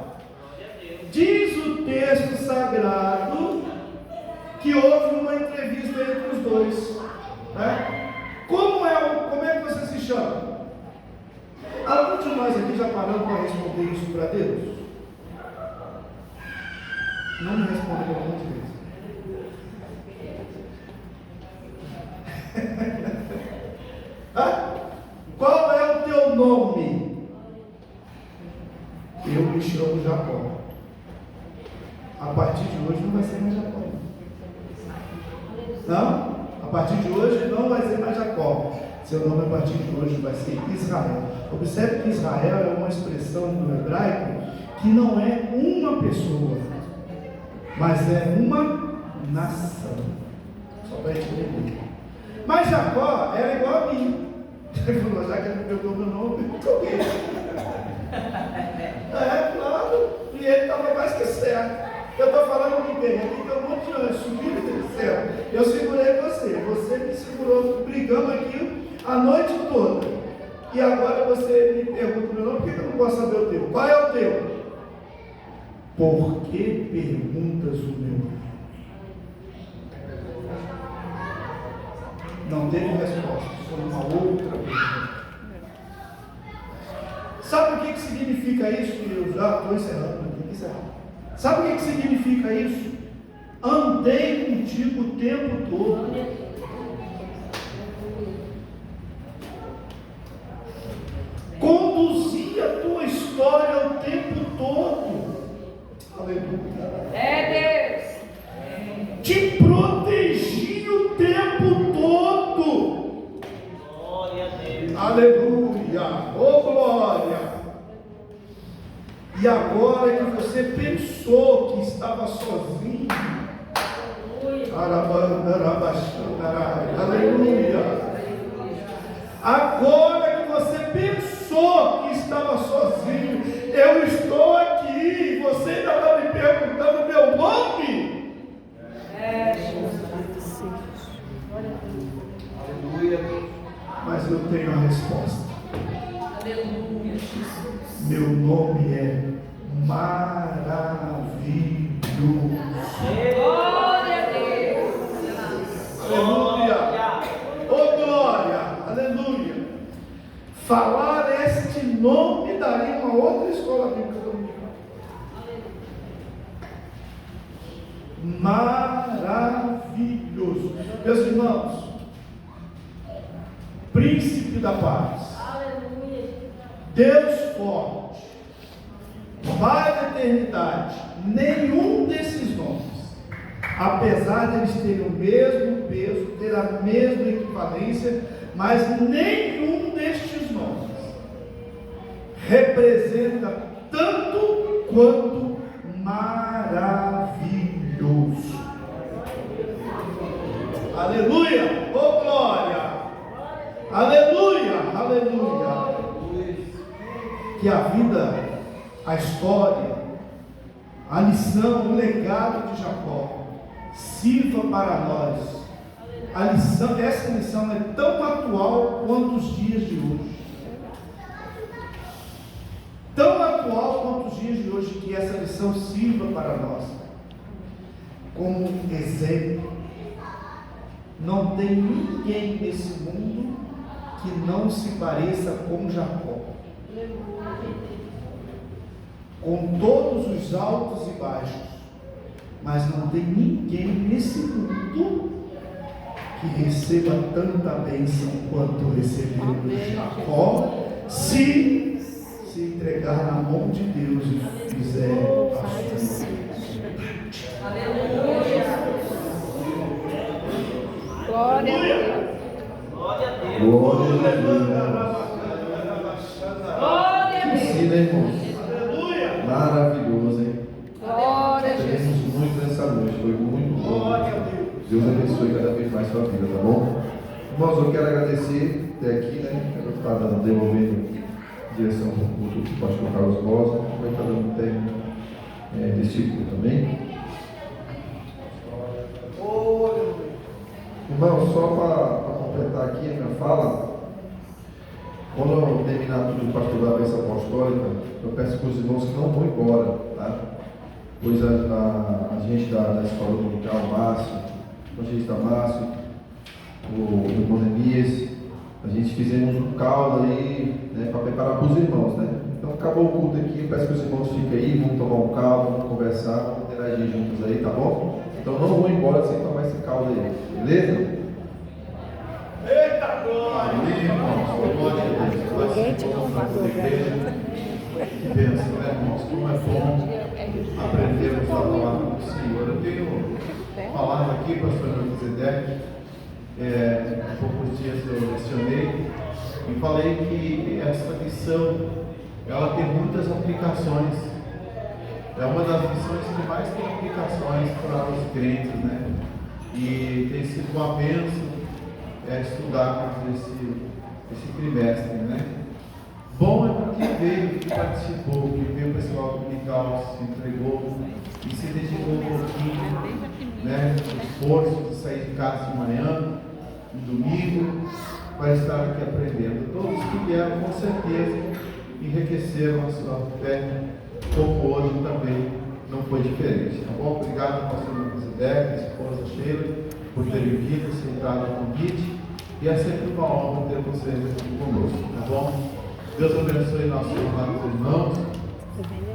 S1: Diz o texto sagrado que houve uma entrevista entre os dois. Né? Como é que você se chama? Alguns de nós aqui já pararam para responder isso para Deus? Não me responde pelo amor de Deus. Qual é o teu nome? Eu me chamo Jacó. A partir de hoje não vai ser mais Jacó. Não? A partir de hoje não vai ser mais Jacó. Seu nome a partir de hoje vai ser Israel. Observe que Israel é uma expressão do hebraico que não é uma pessoa, mas é uma nação. Só para entender. Mas Jacó era igual a mim. Ele falou: já que ele pegou meu nome, eu troquei. Claro. E ele estava mais que certo. Eu estou falando com quem? Aqui tem um monte de anjos subindo do céu. Eu segurei você me segurou. Brigamos aqui a noite toda. E agora você me pergunta o meu nome, por que eu não posso saber o teu? Qual é o teu? Por que perguntas o meu nome? Não teve resposta, foi uma outra pergunta. Sabe o que significa significa isso? Eu já estou encerrando, tem que encerrar. Sabe o que significa isso? Andei contigo o tempo todo. Conduzi a tua história o tempo todo. Aleluia.
S2: É Deus.
S1: Te protegi o tempo todo.
S4: Glória a Deus.
S1: Aleluia. Oh glória. E agora que você pensou que estava sozinho, aleluia. Agora que você pensou que estava sozinho, eu estou aqui. Você ainda está me perguntando meu nome? Aleluia. Mas eu tenho a resposta.
S4: Aleluia, Jesus.
S1: Meu nome é maravilhoso.
S2: Glória a Deus.
S1: Aleluia. Oh glória. Aleluia. Falar este nome daria uma outra escola bíblica dominical. Maravilhoso. Meus irmãos, príncipe da paz, Deus forte, Pai da eternidade, nenhum desses nomes, apesar de eles terem o mesmo peso, ter a mesma equivalência, mas nenhum destes nomes representa tanto quanto maravilhoso. Aleluia, oh glória, aleluia, aleluia. Que a vida, a história, a lição, o legado de Jacó sirva para nós. Essa lição é tão atual quanto os dias de hoje. Tão atual quanto os dias de hoje, que essa lição sirva para nós como um exemplo. Não tem ninguém nesse mundo que não se pareça com Jacó. Com todos os altos e baixos, mas não tem ninguém nesse mundo que receba tanta bênção quanto recebeu Jacó, se entregar na mão de Deus e fizer a sua vontade.
S4: Aleluia.
S2: Glória a Deus.
S4: Glória a Deus.
S5: Glória a Deus.
S2: Glória a Deus.
S5: Ensina, irmãos. Maravilhoso, hein?
S2: Glória a Deus.
S5: Teremos muito nessa noite, foi muito bom.
S1: Glória a Deus.
S5: Deus abençoe cada vez mais sua vida, tá bom? Irmãos, eu quero agradecer até aqui, né? Quero estar devolvendo direção para o culto do pastor Carlos Rosa, que vai estar dando término deste culto também. Irmãos, só para completar aqui a minha fala, quando eu terminar tudo do pastor da bênção apostólica, eu peço para os irmãos que não vão embora, tá? Pois a gente da escola dominical, Márcio, o evangelista Márcio, o irmão Nemias, a gente fizemos um caldo aí, né, para preparar para os irmãos, né? Então acabou o culto aqui, eu peço que os irmãos fiquem aí, vamos tomar um caldo, vamos conversar, vamos interagir juntos aí, tá bom? Então não vão embora sem tomar esse caldo aí, beleza?
S1: Eita glória!
S5: Amém, irmãos. Glória a Deus.
S3: Ninguém te convidou,
S5: Que bênção, né, irmãos? Como é bom aprendermos a palavra do Senhor. Eu tenho falado aqui, pastor Melquisedeque, há poucos dias eu lecionei e falei que essa lição, ela tem muitas aplicações. É uma das lições que mais tem aplicações para os crentes, né? E tem sido uma bênção estudar esse trimestre, né? Bom é para quem veio, que participou, que veio o pessoal dominical, se entregou e se dedicou um pouquinho, né? O esforço de sair de casa de manhã, no domingo, para estar aqui aprendendo. Todos que vieram, com certeza, enriqueceram a sua fé, como hoje também não foi diferente. Tá bom? Obrigado, pastor Melquisedeque, esposa Sheila, por terem vindo, aceitado o convite. E é sempre uma honra ter vocês aqui conosco, tá bom? Deus abençoe nossos amados irmãos,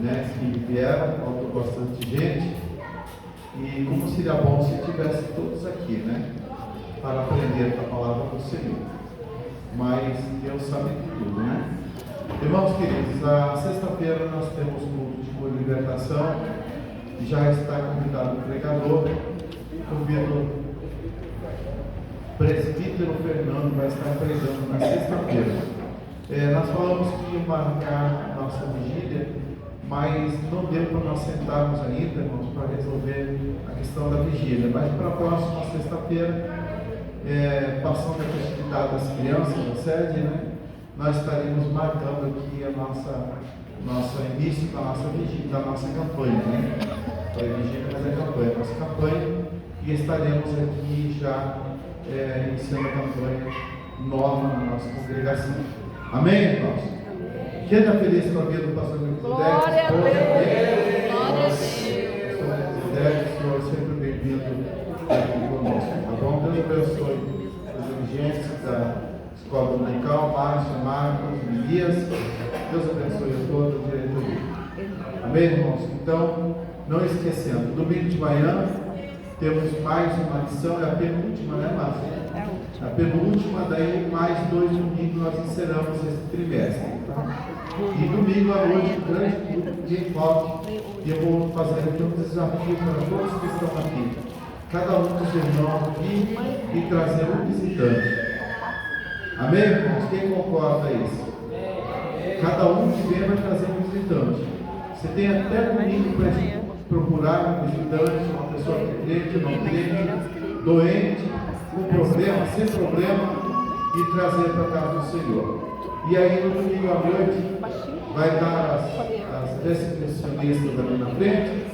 S5: né, que vieram, faltou bastante gente. E como seria bom se tivesse todos aqui, né, para aprender a palavra do Senhor. Mas Deus sabe de tudo, né? Irmãos queridos, na sexta-feira nós temos culto de libertação. Já está convidado o pregador. Convido o presbítero Fernando, vai estar pregando na sexta-feira. Nós falamos que ia marcar a nossa vigília, mas não deu para nós sentarmos ainda, irmãos, para resolver a questão da vigília. Mas para a próxima sexta-feira, passando a festividade das crianças na sede, né, nós estaremos marcando aqui a nosso início da nossa vigília, da nossa campanha, né? Foi vigília, mas é campanha, nossa campanha, e estaremos aqui já iniciando a campanha nova na nossa congregação. Amém, irmãos? Quem está feliz com a vida do pastor Melquisedeque?
S2: Glória a Deus. Glória a Deus.
S5: Pastor Melquisedeque, senhor, sempre bem-vindo aqui conosco, tá bom? Deus abençoe os dirigentes da Escola Dominical, Márcio, Marcos, Elias. Deus abençoe a toda a diretoria. Amém, irmãos? Então, não esquecendo, domingo de manhã temos mais uma lição, é a penúltima, né, Márcio? A penúltima, daí mais 2 domingos nós encerramos esse trimestre. Tá? E domingo à noite, o grande culto de enfoque, e eu vou fazer aqui um desafio para todos que estão aqui. Cada um dos irmãos vir e trazer um visitante. Amém, irmãos? Quem concorda a isso? Cada um que vem vai trazer um visitante. Você tem até domingo para procurar um visitante, uma pessoa que é crente, não crente, doente, com problema, sem problema, e trazer para a casa do Senhor. E aí no domingo à noite vai dar as recepcionistas ali na frente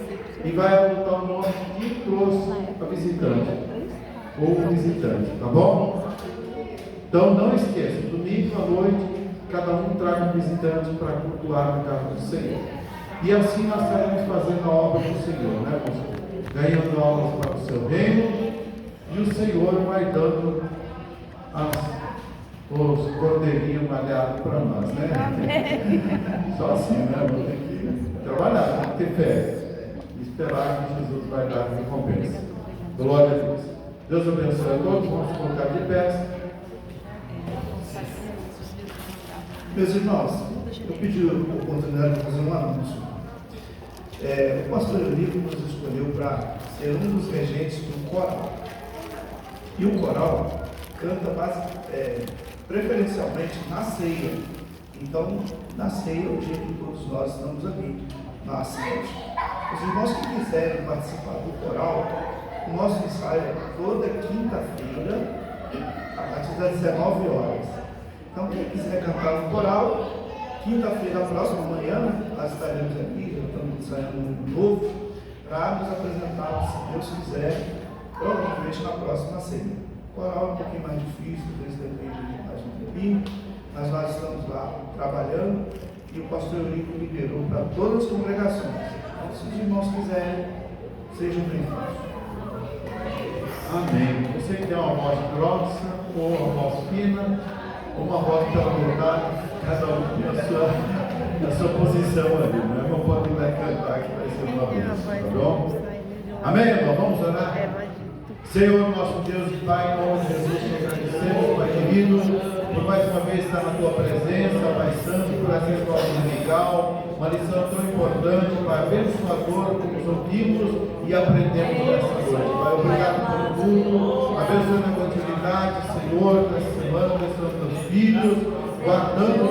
S5: e vai anotar o nome que trouxe a visitante ou o visitante, tá bom? Então não esqueça, domingo à noite cada um traga um visitante para cultuar na casa do Senhor. E assim nós estaremos fazendo a obra do Senhor, né, pastor? Ganhando almas para o seu reino, e o Senhor vai dando os cordeirinhos malhados para nós, né? Só assim, né? Vamos ter que trabalhar, tem que ter fé e esperar que Jesus vai dar a recompensa. Glória a Deus. Deus abençoe a todos, vamos colocar de pé.
S1: Meus irmãos, eu pedi a oportunidade de fazer um anúncio. O pastor Eurico nos escolheu para ser um dos regentes do coral. E o coral canta preferencialmente na ceia. Então, na ceia é o dia que todos nós estamos aqui, na sede. Os irmãos que quiserem participar do coral, o nosso ensaio é toda quinta-feira, a partir das 19 horas. Então, quem quiser cantar no coral, quinta-feira, próxima manhã, nós estaremos aqui, já estamos ensaiando um novo, para nos apresentar, se Deus quiser, provavelmente na próxima ceia. O coral é um pouquinho mais difícil, às vezes depende de mais um tempinho, mas nós estamos lá trabalhando e o pastor Eurico liberou para todas as congregações. Então, se os irmãos quiserem, sejam bem-vindos.
S5: Amém. Você que tem uma voz grossa ou uma voz fina, uma voz pela metade, cada um tem a sua posição ali, né? Não pode vai cantar que vai ser uma vez, tá bom? Amém, irmão? Vamos orar? Senhor, nosso Deus e Pai, em nome de Jesus, te agradecemos, Pai querido, por mais uma vez estar na tua presença, Pai Santo, por essa escola dominical, uma lição tão importante, Pai abençoador, que nos ouvimos e aprendemos nessa noite. Pai, obrigado por tudo, abençoe na continuidade, Senhor, dessa semana, dos teus filhos, guardando